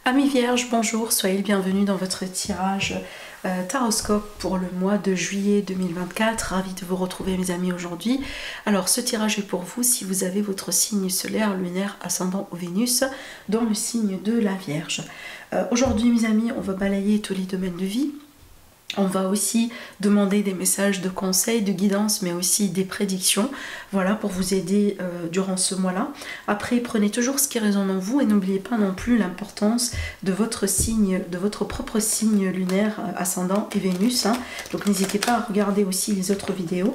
Amis vierges, bonjour, soyez le bienvenu dans votre tirage Taroscope pour le mois de juillet 2024. Ravi de vous retrouver mes amis aujourd'hui. Alors ce tirage est pour vous si vous avez votre signe solaire, lunaire, ascendant ou Vénus dans le signe de la Vierge. Aujourd'hui mes amis, on va balayer tous les domaines de vie. On va aussi demander des messages de conseils, de guidance, mais aussi des prédictions, voilà, pour vous aider durant ce mois-là. Après, prenez toujours ce qui résonne en vous et n'oubliez pas non plus l'importance de votre signe, de votre propre signe lunaire, ascendant et Vénus. Donc n'hésitez pas à regarder aussi les autres vidéos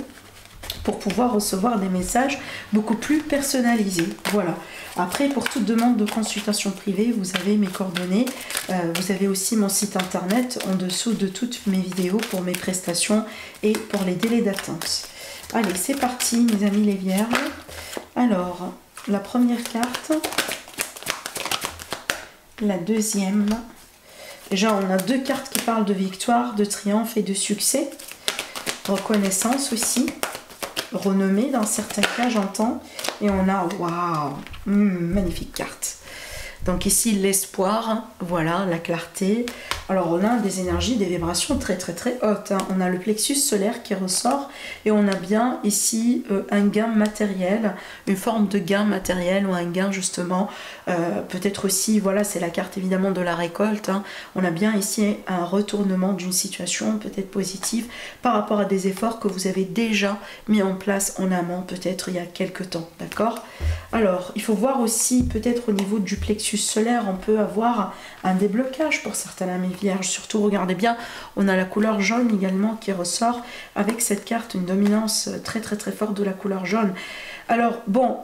pour pouvoir recevoir des messages beaucoup plus personnalisés. Voilà. Après, pour toute demande de consultation privée, vous avez mes coordonnées. Vous avez aussi mon site internet en dessous de toutes mes vidéos pour mes prestations et pour les délais d'attente. Allez, c'est parti, mes amis les vierges. Alors, la première carte, la deuxième. Déjà, on a deux cartes qui parlent de victoire, de triomphe et de succès. Reconnaissance aussi. Renommée dans certains cas, j'entends. Et on a, waouh, magnifique carte. Donc ici, l'espoir, voilà, la clarté. Alors on a des énergies, des vibrations très hautes. On a le plexus solaire qui ressort et on a bien ici un gain matériel, une forme de gain matériel ou un gain justement, peut-être aussi, voilà, c'est la carte évidemment de la récolte. On a bien ici un retournement d'une situation peut-être positive par rapport à des efforts que vous avez déjà mis en place en amont, peut-être il y a quelques temps, d'accord? Alors, il faut voir aussi peut-être au niveau du plexus solaire, on peut avoir un déblocage pour certains amis vierges. Surtout, regardez bien, on a la couleur jaune également qui ressort avec cette carte, une dominance très forte de la couleur jaune. Alors, bon,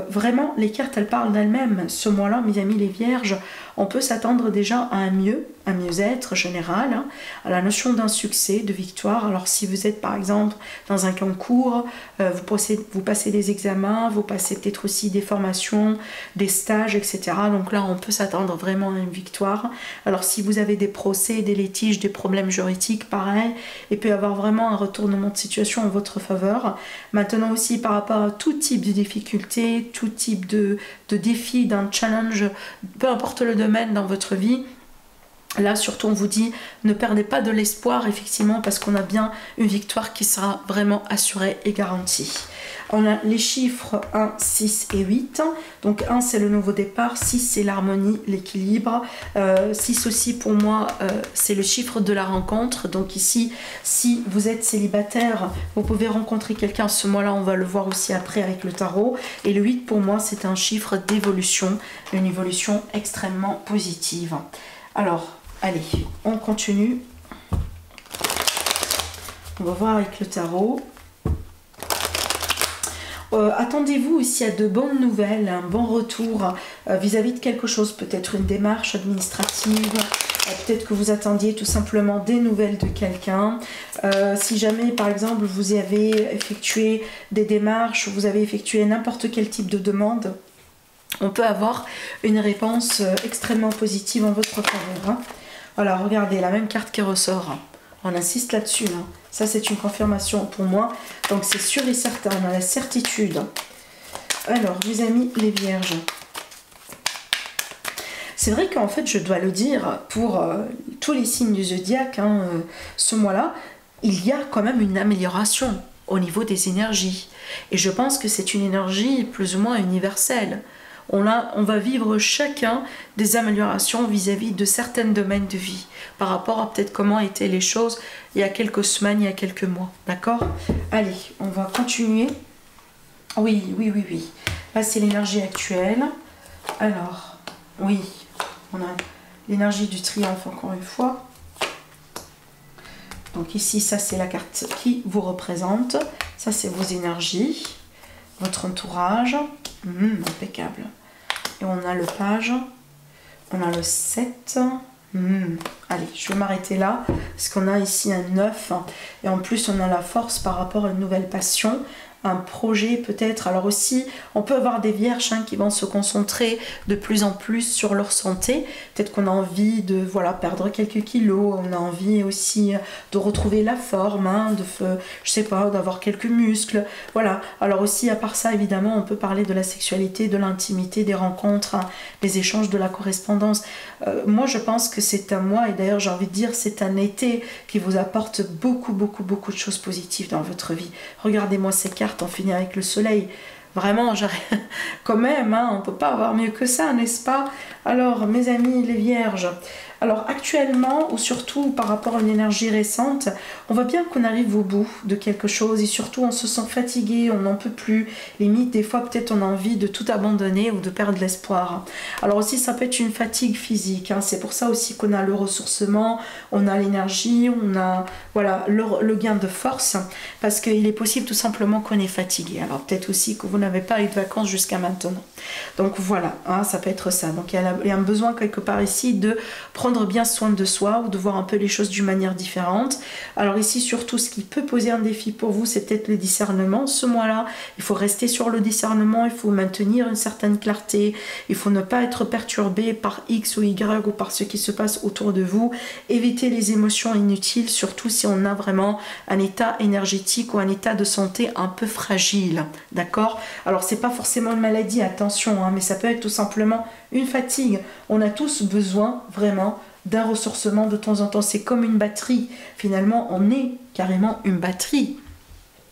vraiment, les cartes, elles parlent d'elles-mêmes. Ce mois-là, mes amis les vierges, on peut s'attendre déjà à un mieux-être général, à la notion d'un succès, de victoire. Alors, si vous êtes, par exemple, dans un concours, vous passez des examens, vous passez peut-être aussi des formations, des stages, etc. Donc là, on peut s'attendre vraiment à une victoire. Alors, si vous avez des procès, des litiges, des problèmes juridiques, pareil, il peut y avoir vraiment un retournement de situation en votre faveur. Maintenant aussi, par rapport à tout type de difficultés, tout type de défi, d'un challenge, peu importe le domaine dans votre vie, là surtout on vous dit ne perdez pas de l'espoir effectivement parce qu'on a bien une victoire qui sera vraiment assurée et garantie. On a les chiffres 1, 6 et 8. Donc 1 c'est le nouveau départ, 6 c'est l'harmonie, l'équilibre. 6 aussi pour moi c'est le chiffre de la rencontre. Donc ici si vous êtes célibataire vous pouvez rencontrer quelqu'un ce mois-là, on va le voir aussi après avec le tarot. Et le 8 pour moi c'est un chiffre d'évolution, une évolution extrêmement positive. Alors allez, on continue. On va voir avec le tarot. Attendez-vous aussi à de bonnes nouvelles, un bon retour vis-à-vis de quelque chose, peut-être une démarche administrative, peut-être que vous attendiez tout simplement des nouvelles de quelqu'un. Si jamais par exemple vous avez effectué des démarches, vous avez effectué n'importe quel type de demande, on peut avoir une réponse extrêmement positive en votre faveur. Voilà, regardez, la même carte qui ressort. On insiste là-dessus. Ça, c'est une confirmation pour moi. Donc, c'est sûr et certain. On a la certitude. Alors, mes amis, les vierges. C'est vrai qu'en fait, je dois le dire, pour tous les signes du zodiaque, ce mois-là, il y a quand même une amélioration au niveau des énergies. Et je pense que c'est une énergie plus ou moins universelle. On va vivre chacun des améliorations vis-à-vis de certains domaines de vie par rapport à peut-être comment étaient les choses il y a quelques semaines, il y a quelques mois, d'accord? Allez, on va continuer. Oui. Là, c'est l'énergie actuelle. Alors, oui, on a l'énergie du triomphe encore une fois. Donc ici, ça, c'est la carte qui vous représente. Ça, c'est vos énergies, votre entourage. Impeccable. Et on a le page, on a le 7. Allez, je vais m'arrêter là parce qu'on a ici un 9 et en plus on a la force par rapport à une nouvelle passion, un projet peut-être. Alors aussi, on peut avoir des vierges qui vont se concentrer de plus en plus sur leur santé. Peut-être qu'on a envie de voilà, perdre quelques kilos, on a envie aussi de retrouver la forme, je sais pas, d'avoir quelques muscles. Voilà. Alors aussi, à part ça, évidemment, on peut parler de la sexualité, de l'intimité, des rencontres, des échanges, de la correspondance. Moi, je pense que c'est un mois, et d'ailleurs, j'ai envie de dire, c'est un été qui vous apporte beaucoup de choses positives dans votre vie. Regardez-moi ces cartes, on finit avec le soleil. Vraiment, quand même, on ne peut pas avoir mieux que ça, n'est-ce pas? Alors, mes amis, les vierges, alors actuellement, ou surtout par rapport à une énergie récente, on voit bien qu'on arrive au bout de quelque chose et surtout on se sent fatigué, on n'en peut plus. Limite, des fois, peut-être on a envie de tout abandonner ou de perdre l'espoir. Alors aussi, ça peut être une fatigue physique. C'est pour ça aussi qu'on a le ressourcement, on a l'énergie, on a voilà, le gain de force parce qu'il est possible tout simplement qu'on est fatigué. Alors peut-être aussi que vous n'avez pas eu de vacances jusqu'à maintenant. Donc voilà, ça peut être ça. Donc il y a un besoin quelque part ici de prendre bien soin de soi ou de voir un peu les choses d'une manière différente. Alors ici, surtout, ce qui peut poser un défi pour vous, c'est peut-être le discernement. Ce mois-là, il faut rester sur le discernement, il faut maintenir une certaine clarté, il faut ne pas être perturbé par X ou Y ou par ce qui se passe autour de vous. Éviter les émotions inutiles, surtout si on a vraiment un état énergétique ou un état de santé un peu fragile. D'accord? Alors, c'est pas forcément une maladie, attention, mais ça peut être tout simplement une fatigue. On a tous besoin vraiment d'un ressourcement de temps en temps. C'est comme une batterie. Finalement, on est carrément une batterie.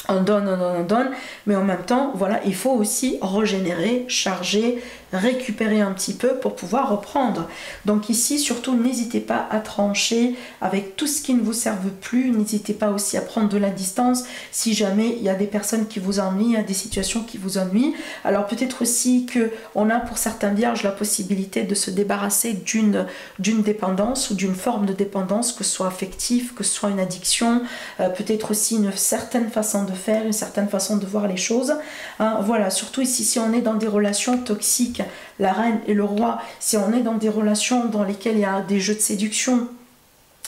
On donne, mais en même temps, voilà, il faut aussi régénérer, charger, récupérer un petit peu pour pouvoir reprendre. Donc ici, surtout, n'hésitez pas à trancher avec tout ce qui ne vous serve plus. N'hésitez pas aussi à prendre de la distance si jamais il y a des personnes qui vous ennuient, il y a des situations qui vous ennuient. Alors peut-être aussi qu'on a pour certains vierges la possibilité de se débarrasser d'une dépendance ou d'une forme de dépendance, que ce soit affective, que ce soit une addiction, peut-être aussi une certaine façon de faire, une certaine façon de voir les choses. Voilà, surtout ici, si on est dans des relations toxiques, la reine et le roi, si on est dans des relations dans lesquelles il y a des jeux de séduction,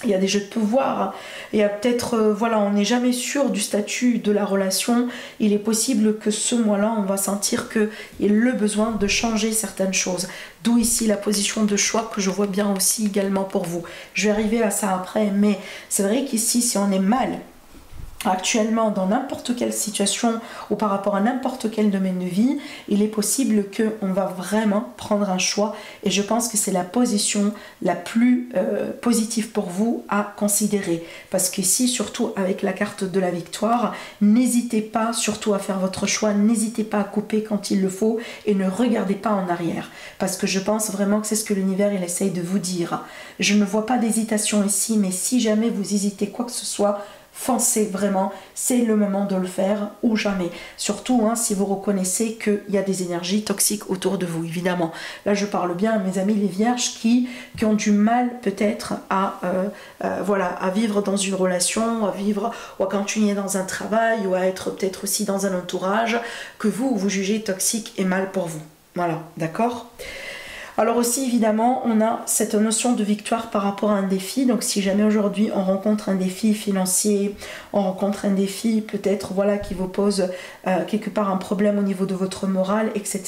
il y a des jeux de pouvoir, il y a peut-être, voilà, on n'est jamais sûr du statut de la relation, il est possible que ce mois-là, on va sentir qu'il y a le besoin de changer certaines choses. D'où ici la position de choix que je vois bien aussi également pour vous. Je vais arriver à ça après, mais c'est vrai qu'ici, si on est mal actuellement dans n'importe quelle situation ou par rapport à n'importe quel domaine de vie, il est possible qu'on va vraiment prendre un choix et je pense que c'est la position la plus positive pour vous à considérer, parce qu'ici, surtout avec la carte de la victoire, n'hésitez pas surtout à faire votre choix, n'hésitez pas à couper quand il le faut et ne regardez pas en arrière, parce que je pense vraiment que c'est ce que l'univers il essaye de vous dire. Je ne vois pas d'hésitation ici, mais si jamais vous hésitez quoi que ce soit, foncez vraiment, c'est le moment de le faire ou jamais. Surtout si vous reconnaissez qu'il y a des énergies toxiques autour de vous, évidemment. Là, je parle bien à mes amis les vierges qui ont du mal peut-être voilà, à vivre dans une relation, à vivre ou à continuer dans un travail ou à être peut-être aussi dans un entourage que vous jugez toxique et mal pour vous. Voilà, d'accord ? Alors aussi, évidemment, on a cette notion de victoire par rapport à un défi. Donc, si jamais aujourd'hui, on rencontre un défi financier, on rencontre un défi peut-être voilà, qui vous pose quelque part un problème au niveau de votre morale, etc.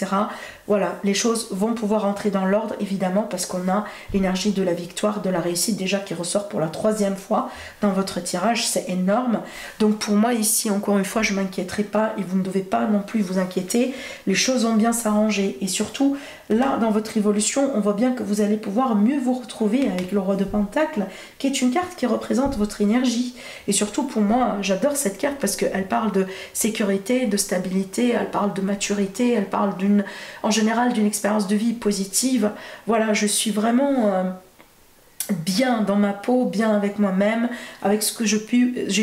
Voilà, les choses vont pouvoir entrer dans l'ordre, évidemment, parce qu'on a l'énergie de la victoire, de la réussite, déjà qui ressort pour la 3e fois dans votre tirage. C'est énorme. Donc, pour moi, ici, encore une fois, je ne m'inquiéterai pas et vous ne devez pas non plus vous inquiéter. Les choses vont bien s'arranger. Et surtout, là, dans votre évolution, on voit bien que vous allez pouvoir mieux vous retrouver avec le roi de Pentacle, qui est une carte qui représente votre énergie. Et surtout, pour moi, j'adore cette carte parce qu'elle parle de sécurité, de stabilité, elle parle de maturité, elle parle en général d'une expérience de vie positive. Voilà, je suis vraiment bien dans ma peau, bien avec moi-même, avec ce que j'ai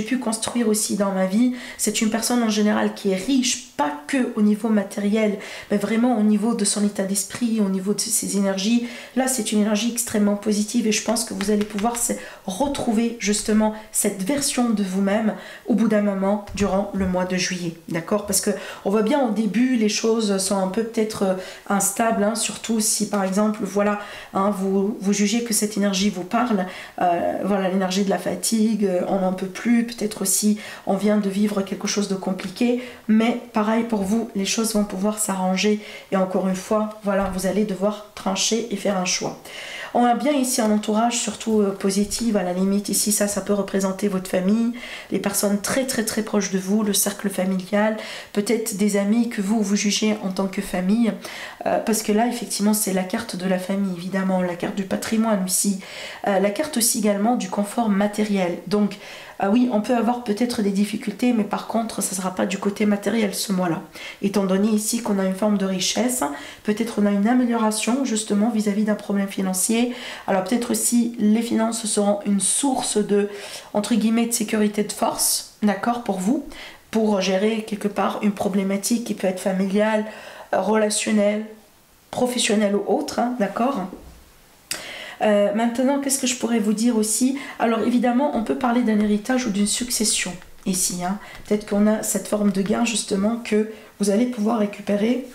pu construire aussi dans ma vie. C'est une personne en général qui est riche, pas que au niveau matériel, mais vraiment au niveau de son état d'esprit, au niveau de ses énergies. Là, c'est une énergie extrêmement positive et je pense que vous allez pouvoir retrouver justement cette version de vous-même au bout d'un moment durant le mois de juillet. D'accord? Parce que on voit bien au début, les choses sont un peu peut-être instables, surtout si par exemple, voilà, vous jugez que cette énergie vous parle. Voilà, l'énergie de la fatigue, on n'en peut plus, peut-être aussi on vient de vivre quelque chose de compliqué, mais pareil pour vous, les choses vont pouvoir s'arranger et encore une fois, voilà, vous allez devoir trancher et faire un choix. On a bien ici un entourage surtout positif, à la limite ici ça peut représenter votre famille, les personnes très proches de vous, le cercle familial, peut-être des amis que vous jugez en tant que famille, parce que là effectivement c'est la carte de la famille évidemment, la carte du patrimoine aussi, la carte aussi également du confort matériel. Donc oui, on peut avoir peut-être des difficultés, mais par contre, ça ne sera pas du côté matériel ce mois-là. Étant donné ici qu'on a une forme de richesse, peut-être on a une amélioration justement vis-à-vis d'un problème financier. Alors peut-être aussi les finances seront une source de, entre guillemets, de sécurité de force, d'accord, pour vous, pour gérer quelque part une problématique qui peut être familiale, relationnelle, professionnelle ou autre, hein, d'accord. Maintenant, qu'est-ce que je pourrais vous dire aussi? Alors évidemment, on peut parler d'un héritage ou d'une succession ici. Hein. Peut-être qu'on a cette forme de gain justement que vous allez pouvoir récupérer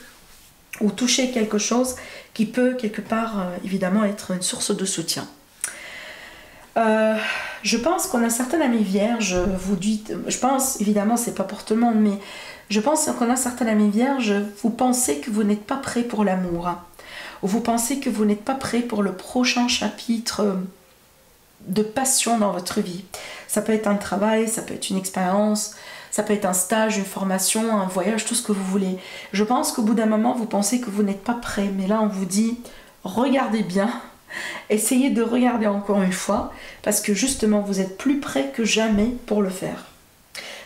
ou toucher quelque chose qui peut quelque part évidemment être une source de soutien. Je pense qu'on a certaines amies vierges, vous dites, je pense évidemment c'est pas pour tout le monde, mais je pense qu'on a certaines amies vierges, vous pensez que vous n'êtes pas prêt pour l'amour. Hein. Ou vous pensez que vous n'êtes pas prêt pour le prochain chapitre de passion dans votre vie. Ça peut être un travail, ça peut être une expérience, ça peut être un stage, une formation, un voyage, tout ce que vous voulez. Je pense qu'au bout d'un moment, vous pensez que vous n'êtes pas prêt. Mais là, on vous dit, regardez bien, essayez de regarder encore une fois, parce que justement, vous êtes plus prêt que jamais pour le faire.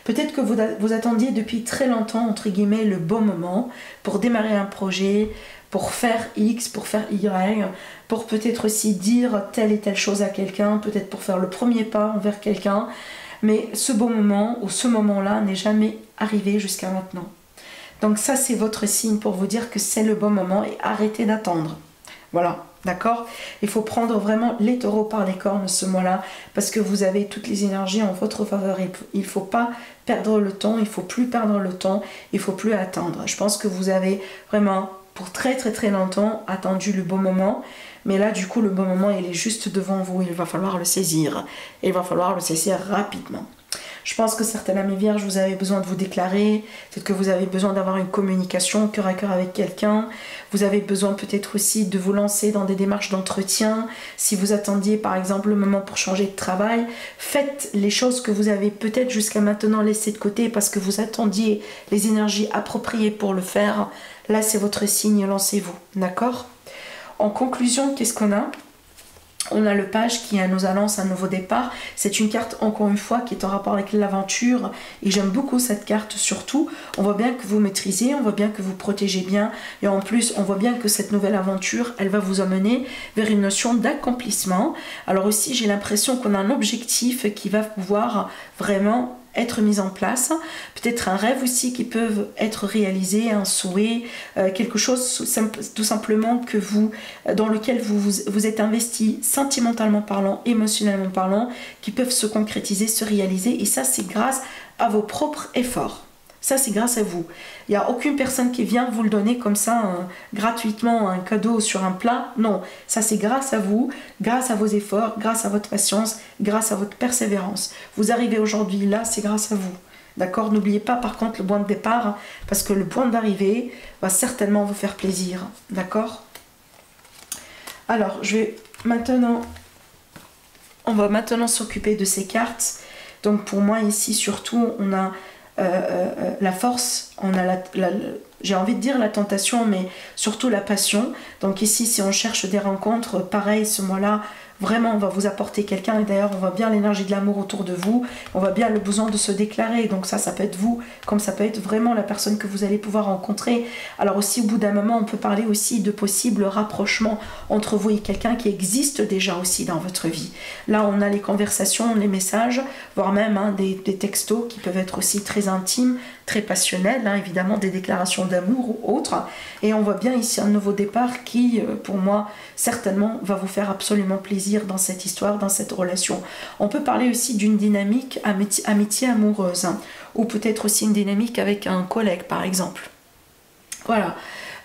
Peut-être que vous attendiez depuis très longtemps, entre guillemets, le bon moment pour démarrer un projet, pour faire X, pour faire Y, pour peut-être aussi dire telle et telle chose à quelqu'un, peut-être pour faire le premier pas envers quelqu'un. Mais ce beau moment ou ce moment-là n'est jamais arrivé jusqu'à maintenant. Donc ça, c'est votre signe pour vous dire que c'est le bon moment et arrêtez d'attendre. Voilà, d'accord? Il faut prendre vraiment les taureaux par les cornes ce mois-là parce que vous avez toutes les énergies en votre faveur. Il ne faut pas perdre le temps, il ne faut plus perdre le temps, il ne faut plus attendre. Je pense que vous avez vraiment, pour très longtemps, attendu le bon moment. Mais là, du coup, le bon moment, il est juste devant vous. Il va falloir le saisir. Et il va falloir le saisir rapidement. Je pense que certaines amies vierges, vous avez besoin de vous déclarer. Peut-être que vous avez besoin d'avoir une communication cœur à cœur avec quelqu'un. Vous avez besoin peut-être aussi de vous lancer dans des démarches d'entretien. Si vous attendiez par exemple le moment pour changer de travail, faites les choses que vous avez peut-être jusqu'à maintenant laissées de côté parce que vous attendiez les énergies appropriées pour le faire. Là, c'est votre signe, lancez-vous. D'accord ? En conclusion, qu'est-ce qu'on a ? On a le page qui nous annonce un nouveau départ. C'est une carte, encore une fois, qui est en rapport avec l'aventure. Et j'aime beaucoup cette carte, surtout. On voit bien que vous maîtrisez, on voit bien que vous protégez bien. Et en plus, on voit bien que cette nouvelle aventure, elle va vous amener vers une notion d'accomplissement. Alors aussi, j'ai l'impression qu'on a un objectif qui va pouvoir vraiment être mis en place, peut-être un rêve aussi qui peut être réalisé, un souhait, quelque chose tout simplement que dans lequel vous êtes investi sentimentalement parlant, émotionnellement parlant, qui peuvent se concrétiser, se réaliser, et ça c'est grâce à vos propres efforts. Ça, c'est grâce à vous. Il n'y a aucune personne qui vient vous le donner comme ça, gratuitement, un cadeau sur un plat. Non, ça, c'est grâce à vous, grâce à vos efforts, grâce à votre patience, grâce à votre persévérance. Vous arrivez aujourd'hui là, c'est grâce à vous. D'accord ? N'oubliez pas, par contre, le point de départ, parce que le point d'arrivée va certainement vous faire plaisir. D'accord ? Alors, on va maintenant s'occuper de ces cartes. Donc, pour moi, ici, surtout, on a la force, on a j'ai envie de dire la tentation, mais surtout la passion. Donc ici, si on cherche des rencontres, pareil, ce mois-là, vraiment, on va vous apporter quelqu'un. Et d'ailleurs, on voit bien l'énergie de l'amour autour de vous. On voit bien le besoin de se déclarer. Donc ça peut être vous, comme ça peut être vraiment la personne que vous allez pouvoir rencontrer. Alors aussi, au bout d'un moment, on peut parler aussi de possibles rapprochements entre vous et quelqu'un qui existe déjà aussi dans votre vie. Là, on a les conversations, les messages, voire même des textos qui peuvent être aussi très intimes, très passionnels, évidemment des déclarations d'amour ou autres. Et on voit bien ici un nouveau départ qui, pour moi, certainement va vous faire absolument plaisir dans cette histoire, dans cette relation. On peut parler aussi d'une dynamique amitié amoureuse, ou peut-être aussi une dynamique avec un collègue, par exemple. Voilà.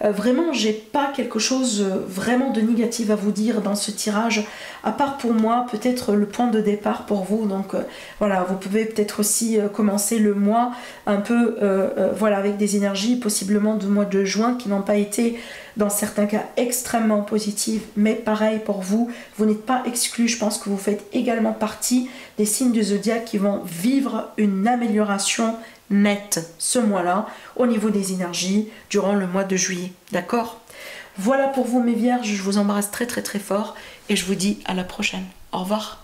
Vraiment, j'ai pas quelque chose vraiment de négatif à vous dire dans ce tirage, à part pour moi, peut-être le point de départ pour vous. Donc voilà, vous pouvez peut-être aussi commencer le mois un peu voilà, avec des énergies possiblement du mois de juin qui n'ont pas été dans certains cas extrêmement positives, mais pareil pour vous, vous n'êtes pas exclus. Je pense que vous faites également partie des signes du zodiaque qui vont vivre une amélioration nette ce mois-là au niveau des énergies durant le mois de juillet. D'accord? Voilà pour vous mes vierges, je vous embrasse très très très fort et je vous dis à la prochaine. Au revoir.